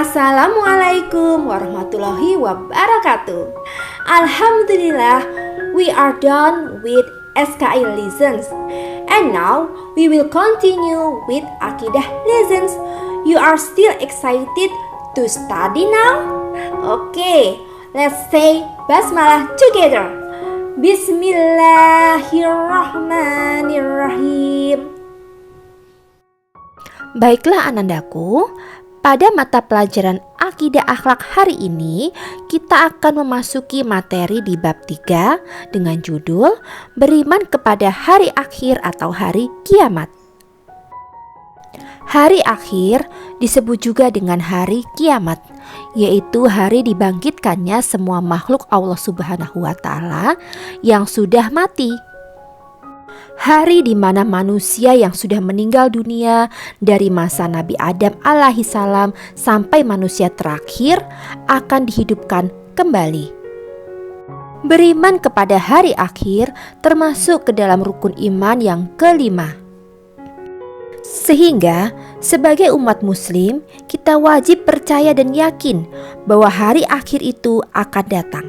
Assalamualaikum warahmatullahi wabarakatuh. Alhamdulillah, we are done with SKI lessons. And now we will continue with Akidah lessons. You are still excited to study now? Okay, let's say Basmalah together. Bismillahirrahmanirrahim. Baiklah anandaku, pada mata pelajaran Akidah Akhlak hari ini kita akan memasuki materi di bab 3 dengan judul Beriman kepada hari akhir atau hari kiamat. Hari akhir disebut juga dengan hari kiamat, yaitu hari dibangkitkannya semua makhluk Allah Subhanahu wa Ta'ala yang sudah mati. Hari di mana manusia yang sudah meninggal dunia dari masa Nabi Adam alaihissalam sampai manusia terakhir akan dihidupkan kembali. Beriman kepada hari akhir termasuk ke dalam rukun iman yang kelima. Sehingga sebagai umat muslim kita wajib percaya dan yakin bahwa hari akhir itu akan datang.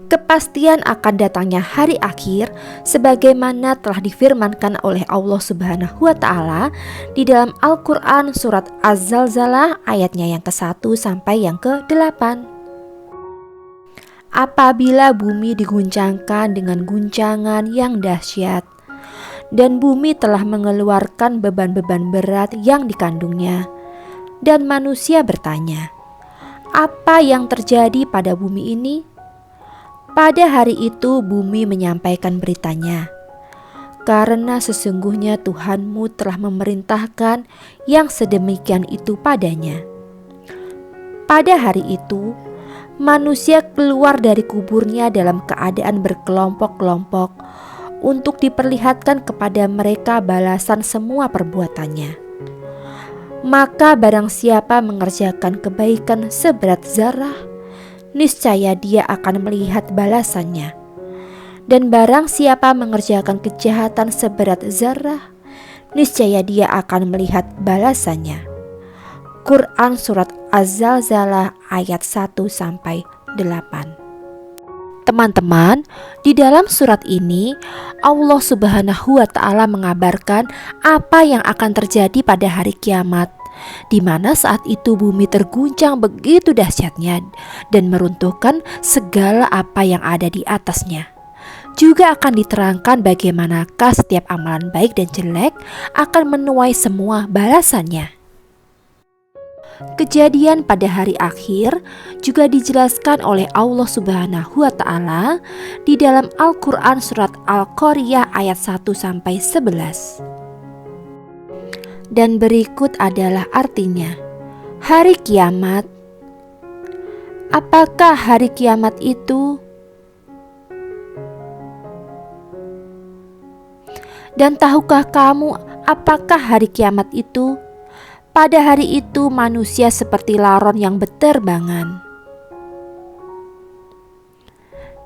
Kepastian akan datangnya hari akhir sebagaimana telah difirmankan oleh Allah Subhanahu wa Ta'ala di dalam Al-Quran surat Az-Zalzalah ayatnya yang ke-1 sampai yang ke-8. Apabila bumi diguncangkan dengan guncangan yang dahsyat dan bumi telah mengeluarkan beban-beban berat yang dikandungnya, dan manusia bertanya, apa yang terjadi pada bumi ini? Pada hari itu bumi menyampaikan beritanya, karena sesungguhnya Tuhanmu telah memerintahkan yang sedemikian itu padanya. Pada hari itu, manusia keluar dari kuburnya dalam keadaan berkelompok-kelompok untuk diperlihatkan kepada mereka balasan semua perbuatannya. Maka barang siapa mengerjakan kebaikan seberat zarah, niscaya dia akan melihat balasannya. Dan barang siapa mengerjakan kejahatan seberat zarah, niscaya dia akan melihat balasannya. Quran surat Az-Zalzalah ayat 1-8. Teman-teman, di dalam surat ini Allah Subhanahu wa Ta'ala mengabarkan apa yang akan terjadi pada hari kiamat, di mana saat itu bumi terguncang begitu dahsyatnya dan meruntuhkan segala apa yang ada di atasnya. Juga akan diterangkan bagaimanakah setiap amalan baik dan jelek akan menuai semua balasannya. Kejadian pada hari akhir juga dijelaskan oleh Allah Subhanahu wa Ta'ala di dalam Al-Quran surat Al-Qariyah ayat 1-11. Dan berikut adalah artinya. Hari kiamat. Apakah hari kiamat itu? Dan tahukah kamu apakah hari kiamat itu? Pada hari itu manusia seperti laron yang beterbangan,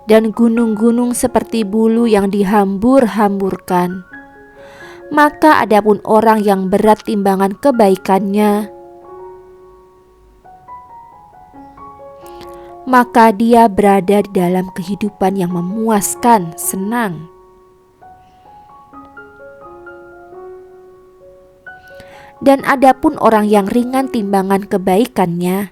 dan gunung-gunung seperti bulu yang dihambur-hamburkan. Maka adapun orang yang berat timbangan kebaikannya, maka dia berada di dalam kehidupan yang memuaskan, senang. Dan adapun orang yang ringan timbangan kebaikannya,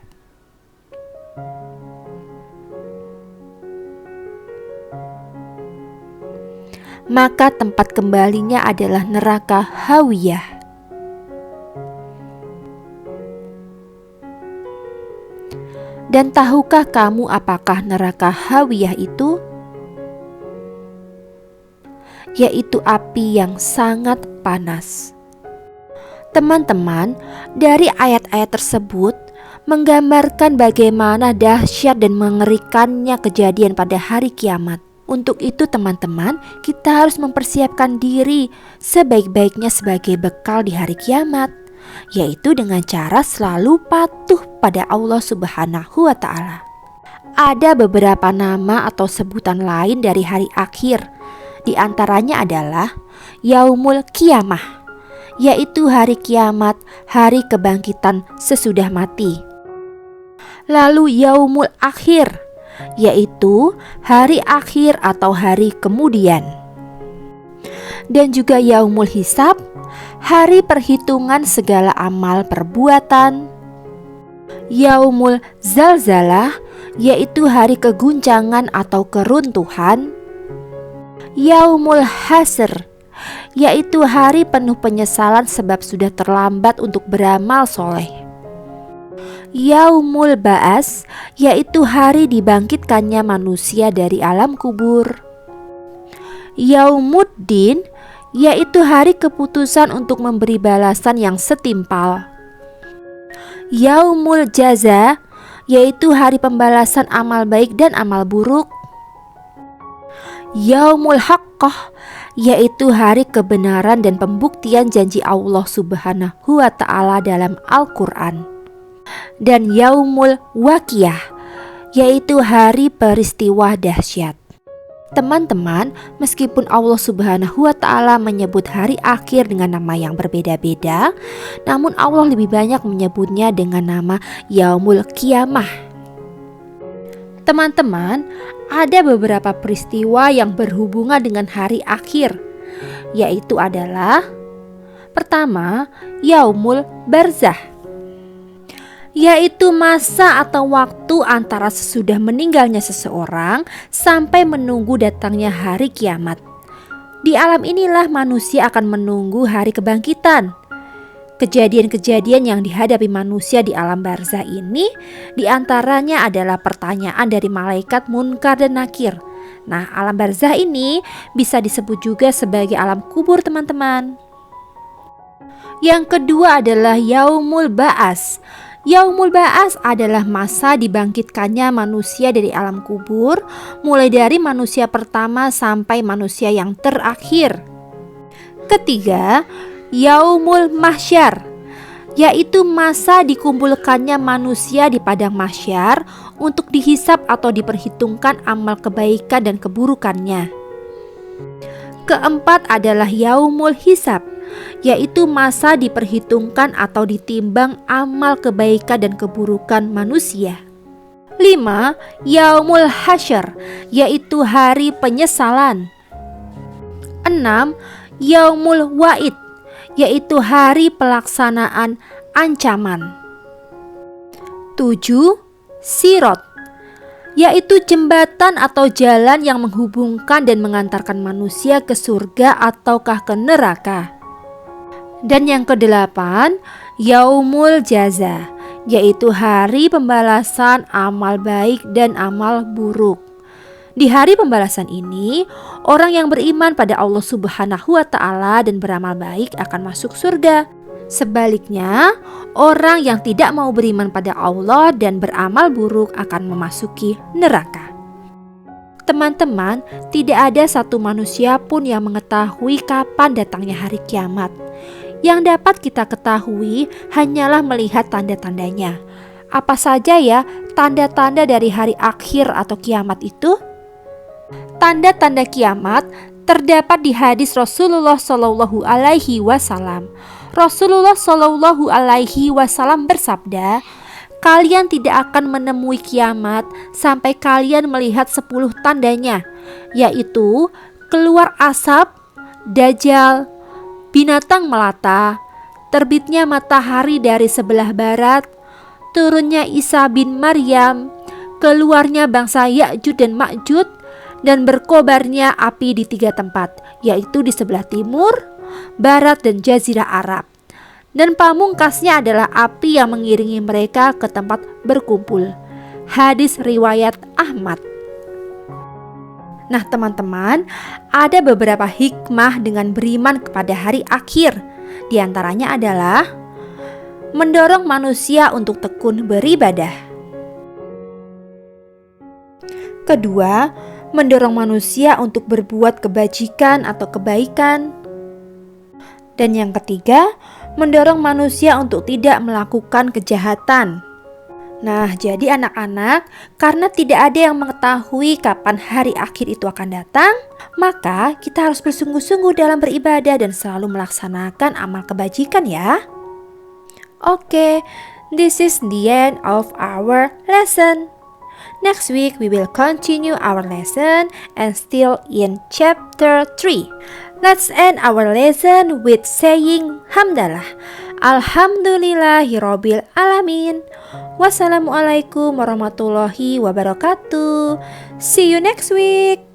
maka tempat kembalinya adalah neraka hawiyah. Dan tahukah kamu apakah neraka hawiyah itu? Yaitu api yang sangat panas. Teman-teman, dari ayat-ayat tersebut menggambarkan bagaimana dahsyat dan mengerikannya kejadian pada hari kiamat. Untuk itu teman-teman, kita harus mempersiapkan diri sebaik-baiknya sebagai bekal di hari kiamat, yaitu dengan cara selalu patuh pada Allah Subhanahu wa Ta'ala. Ada beberapa nama atau sebutan lain dari hari akhir. Di antaranya adalah Yaumul Qiyamah, yaitu hari kiamat, hari kebangkitan sesudah mati. Lalu yaumul akhir, yaitu hari akhir atau hari kemudian. Dan juga yaumul hisab, hari perhitungan segala amal perbuatan. Yaumul zalzalah, yaitu hari keguncangan atau keruntuhan. Yaumul hasr, yaitu hari penuh penyesalan sebab sudah terlambat untuk beramal soleh. Yaumul ba'as, yaitu hari dibangkitkannya manusia dari alam kubur. Yaumuddin, yaitu hari keputusan untuk memberi balasan yang setimpal. Yaumul jaza, yaitu hari pembalasan amal baik dan amal buruk. Yaumul haqqah, yaitu hari kebenaran dan pembuktian janji Allah Subhanahu wa Ta'ala dalam Al-Quran. Dan yaumul waqiyah, yaitu hari peristiwa dahsyat. Teman-teman, meskipun Allah Subhanahu wa Ta'ala menyebut hari akhir dengan nama yang berbeda-beda, namun Allah lebih banyak menyebutnya dengan nama yaumul qiyamah. Teman-teman, ada beberapa peristiwa yang berhubungan dengan hari akhir, yaitu adalah: pertama, yaumul barzah, yaitu masa atau waktu antara sesudah meninggalnya seseorang sampai menunggu datangnya hari kiamat. Di alam inilah manusia akan menunggu hari kebangkitan. Kejadian-kejadian yang dihadapi manusia di alam barzah ini diantaranya adalah pertanyaan dari malaikat Munkar dan Nakir. Nah, alam barzah ini bisa disebut juga sebagai alam kubur, teman-teman. Yang kedua adalah yaumul ba'as. Yaumul ba'as adalah masa dibangkitkannya manusia dari alam kubur, mulai dari manusia pertama sampai manusia yang terakhir. Ketiga, yaumul mahsyar, yaitu masa dikumpulkannya manusia di padang mahsyar untuk dihisab atau diperhitungkan amal kebaikan dan keburukannya. Keempat adalah yaumul hisab, yaitu masa diperhitungkan atau ditimbang amal kebaikan dan keburukan manusia. 5. Yaumul hasyr, yaitu hari penyesalan. 6. Yaumul wa'id, yaitu hari pelaksanaan ancaman. 7. Sirat, yaitu jembatan atau jalan yang menghubungkan dan mengantarkan manusia ke surga ataukah ke neraka. Dan yang kedelapan, yaumul jaza, yaitu hari pembalasan amal baik dan amal buruk. Di hari pembalasan ini, orang yang beriman pada Allah Subhanahu wa Ta'ala dan beramal baik akan masuk surga. Sebaliknya, orang yang tidak mau beriman pada Allah dan beramal buruk akan memasuki neraka. Teman-teman, tidak ada satu manusia pun yang mengetahui kapan datangnya hari kiamat. Yang dapat kita ketahui hanyalah melihat tanda-tandanya. Apa saja ya tanda-tanda dari hari akhir atau kiamat itu? Tanda-tanda kiamat terdapat di hadis Rasulullah Shallallahu Alaihi Wasallam. Rasulullah Shallallahu Alaihi Wasallam bersabda, kalian tidak akan menemui kiamat sampai kalian melihat 10 tandanya, yaitu keluar asap, dajjal, binatang melata, terbitnya matahari dari sebelah barat, turunnya Isa bin Maryam, keluarnya bangsa Ya'juj dan Ma'juj, dan berkobarnya api di 3 tempat, yaitu di sebelah timur, barat, dan jazirah Arab. Dan pamungkasnya adalah api yang mengiringi mereka ke tempat berkumpul. Hadis riwayat Ahmad. Nah teman-teman, ada beberapa hikmah dengan beriman kepada hari akhir. Di antaranya adalah mendorong manusia untuk tekun beribadah. Kedua, mendorong manusia untuk berbuat kebajikan atau kebaikan. Dan yang ketiga, mendorong manusia untuk tidak melakukan kejahatan. Nah, jadi anak-anak, karena tidak ada yang mengetahui kapan hari akhir itu akan datang, maka kita harus bersungguh-sungguh dalam beribadah dan selalu melaksanakan amal kebajikan ya. Oke, this is the end of our lesson. Next week we will continue our lesson and still in chapter 3. Let's end our lesson with saying hamdalah. Alhamdulillahirabbil alamin. Wassalamualaikum warahmatullahi wabarakatuh. See you next week.